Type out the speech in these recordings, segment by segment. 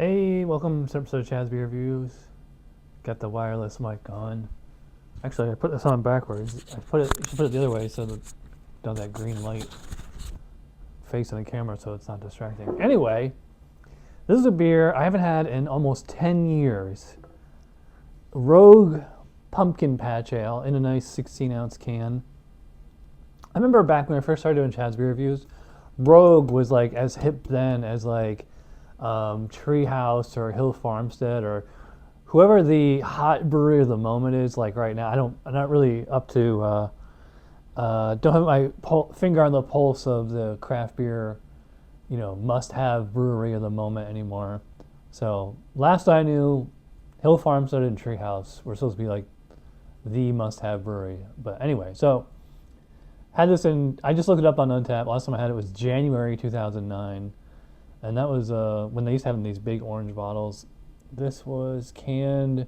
Hey, welcome to episode of Chaz Beer Reviews. Got the wireless mic on. Actually, I put this on backwards. You should put it the other way so that does that green light facing the camera so it's not distracting. Anyway, this is a beer I haven't had in almost 10 years. Rogue Pumpkin Patch Ale in a nice 16-ounce can. I remember back when I first started doing Chaz Beer Reviews, Rogue was like as hip then as like Treehouse or Hill Farmstead or whoever the hot brewery of the moment is. Like right now, I'm not really up to don't have my finger on the pulse of the craft beer, must-have brewery of the moment anymore. So last I knew, Hill Farmstead and Treehouse were supposed to be like the must-have brewery. But anyway, so had this I just looked it up on Untappd. Last time I had it was January 2009. And that was when they used to have these big orange bottles. This was canned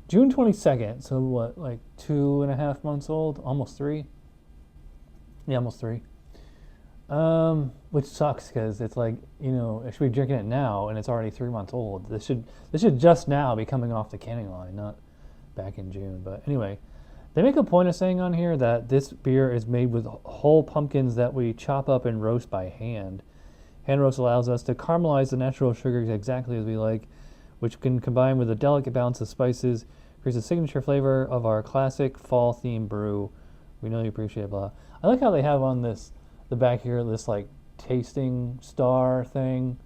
June 22nd. So what, like 2.5 months old? Almost 3? Yeah, almost 3. Which sucks because it's like, I should be drinking it now and it's already 3 months old. This should just now be coming off the canning line, not back in June. But anyway, they make a point of saying on here that this beer is made with whole pumpkins that we chop up and roast by hand. Hand roast allows us to caramelize the natural sugars exactly as we like, which can combine with a delicate balance of spices, creates a signature flavor of our classic fall-themed brew. We know you appreciate it, blah. I like how they have on the back here, this like tasting star thing.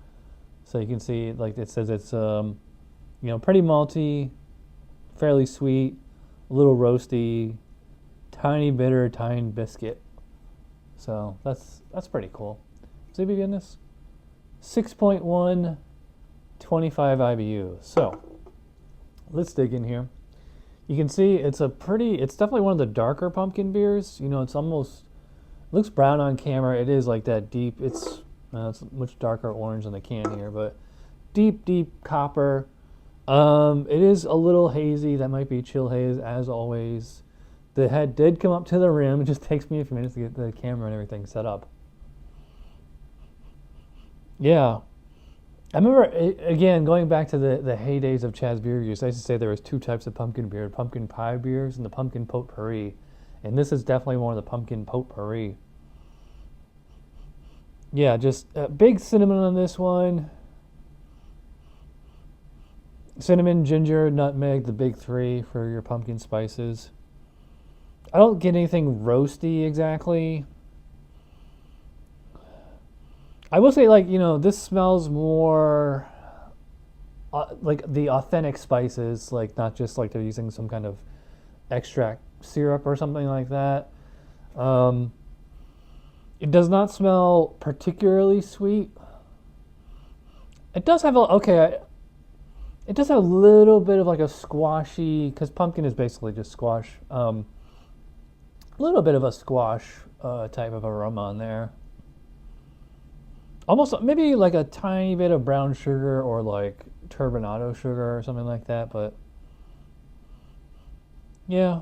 So you can see, like it says it's, pretty malty, fairly sweet, a little roasty, tiny bitter, tiny biscuit. So that's pretty cool. What's the ABV in this? 6.1, 25 IBU. So let's dig in here. You can see it's definitely one of the darker pumpkin beers. It's almost, looks brown on camera. It is like that deep, it's much darker orange on the can here, but deep copper. It is a little hazy. That might be chill haze as always. The head did come up to the rim. It just takes me a few minutes to get the camera and everything set up. Yeah. I remember, again, going back to the heydays of Chaz Beer Reviews, I used to say there was 2 types of pumpkin beer, pumpkin pie beers and the pumpkin potpourri. And this is definitely one of the pumpkin potpourri. Yeah, just big cinnamon on this one. Cinnamon, ginger, nutmeg, the big 3 for your pumpkin spices. I don't get anything roasty exactly. I will say, this smells more like the authentic spices, like not just like they're using some kind of extract syrup or something like that. It does not smell particularly sweet. It does have it does have a little bit of like a squashy, because pumpkin is basically just squash. A little bit of a squash type of aroma on there. Almost maybe like a tiny bit of brown sugar or like turbinado sugar or something like that, but yeah,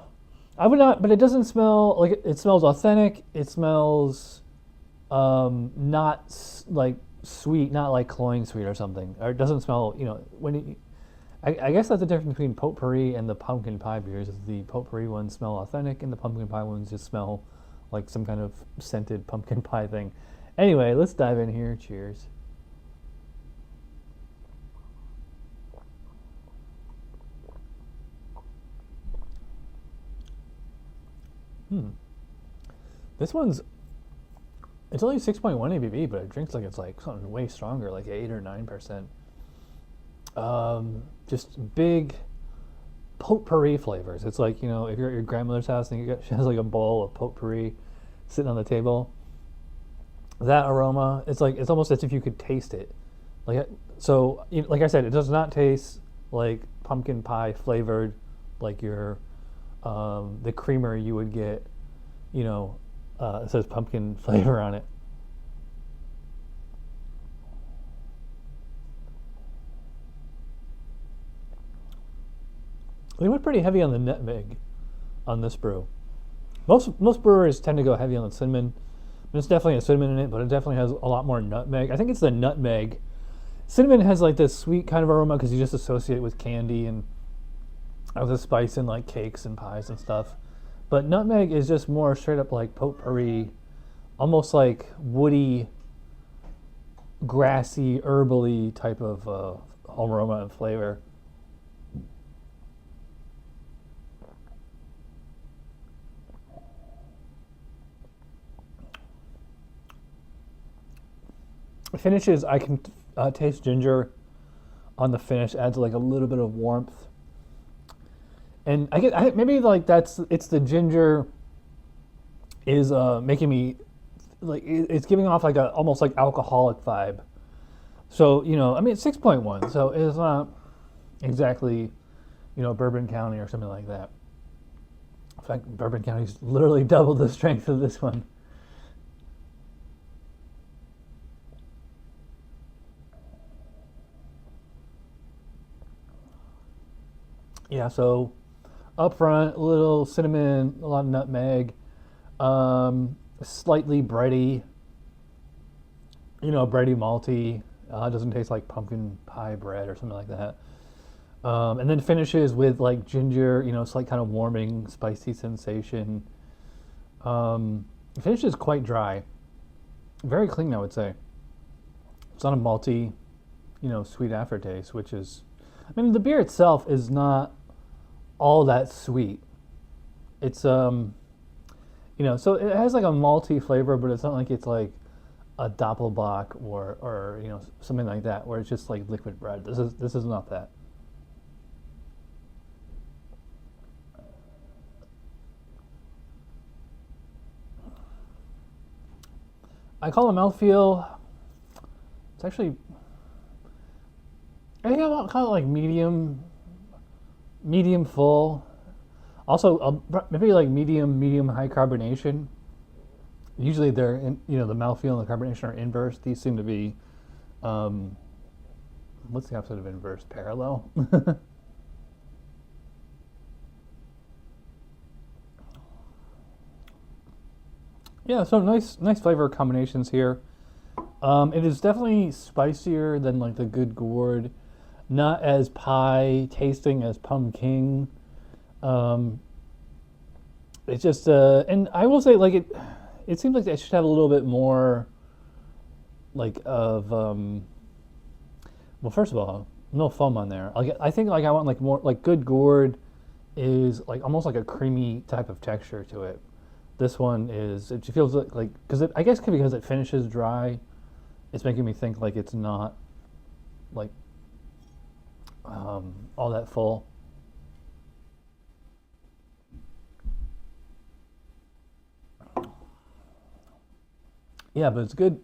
I would not. But it doesn't smell like it smells authentic. It smells not like sweet, not like cloying sweet or something. Or it doesn't smell. I guess that's the difference between potpourri and the pumpkin pie beers. Is the potpourri ones smell authentic, and the pumpkin pie ones just smell like some kind of scented pumpkin pie thing. Anyway, let's dive in here. Cheers. This one's, it's only 6.1 ABV, but it drinks like it's like something way stronger, like 8 or 9%. Just big potpourri flavors. It's like, if you're at your grandmother's house and she has like a bowl of potpourri sitting on the table. That aroma, it's almost as if you could taste it. Like I said, it does not taste like pumpkin pie flavored, like your the creamer you would get. It says pumpkin flavor on it. They went pretty heavy on the nutmeg on this brew. Most brewers tend to go heavy on the cinnamon. There's definitely a cinnamon in it, but it definitely has a lot more nutmeg. I think it's the nutmeg cinnamon has like this sweet kind of aroma because you just associate it with candy and with a spice in like cakes and pies and stuff. But nutmeg is just more straight up like potpourri, almost like woody, grassy, herbally type of aroma and flavor. Finishes, I can taste ginger on the finish, adds like a little bit of warmth. And maybe like it's the ginger is making me like it's giving off like a almost like alcoholic vibe. So I mean it's 6.1, so it's not exactly Bourbon County or something like that. In fact, Bourbon County's literally double the strength of this one. Yeah, so up front, a little cinnamon, a lot of nutmeg, slightly bready, bready malty. It doesn't taste like pumpkin pie bread or something like that. And then finishes with like ginger, slight kind of warming, spicy sensation. Finishes quite dry, very clean, I would say. It's not a malty, sweet aftertaste, which is, I mean, the beer itself is not all that sweet. It's so it has like a malty flavor, but it's not like it's like a doppelbock or something like that where it's just like liquid bread. This is not that. I call it mouthfeel. It's actually, I think I'll call it like medium full. Also, maybe like medium high carbonation. Usually they're the mouthfeel and the carbonation are inverse. These seem to be, what's the opposite of inverse? Parallel. Yeah, so nice flavor combinations here. It is definitely spicier than like the Good Gourd, not as pie tasting as 𝓕𝓮𝓮𝓲. It's just and I will say like it seems like it should have a little bit more like of well, first of all, no foam on there. I think like I want like more like Good Gourd is like almost like a creamy type of texture to it. This one is, it feels like because I guess because it finishes dry, it's making me think like it's not like all that full. Yeah, but it's good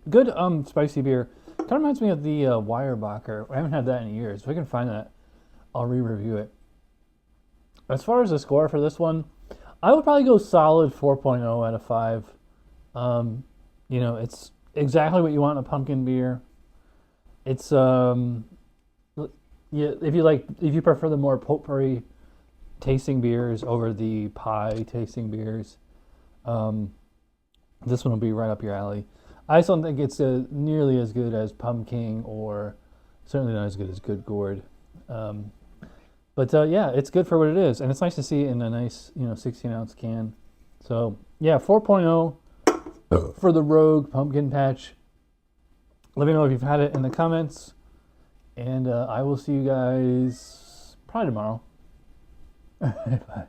spicy beer. Kind of reminds me of the Weyerbacher. I haven't had that in years. If I can find that, I'll re-review it. As far as the score for this one, I would probably go solid 4.0 out of 5. It's exactly what you want in a pumpkin beer. It's yeah, if you prefer the more potpourri tasting beers over the pie tasting beers, this one will be right up your alley. I just don't think it's nearly as good as 𝓕𝓮𝓮 or certainly not as good as Good Gourd. But yeah, it's good for what it is, and it's nice to see it in a nice 16-ounce can. So yeah, 4.0 for the Rogue Pumpkin Patch. Let me know if you've had it in the comments, and I will see you guys probably tomorrow. Bye.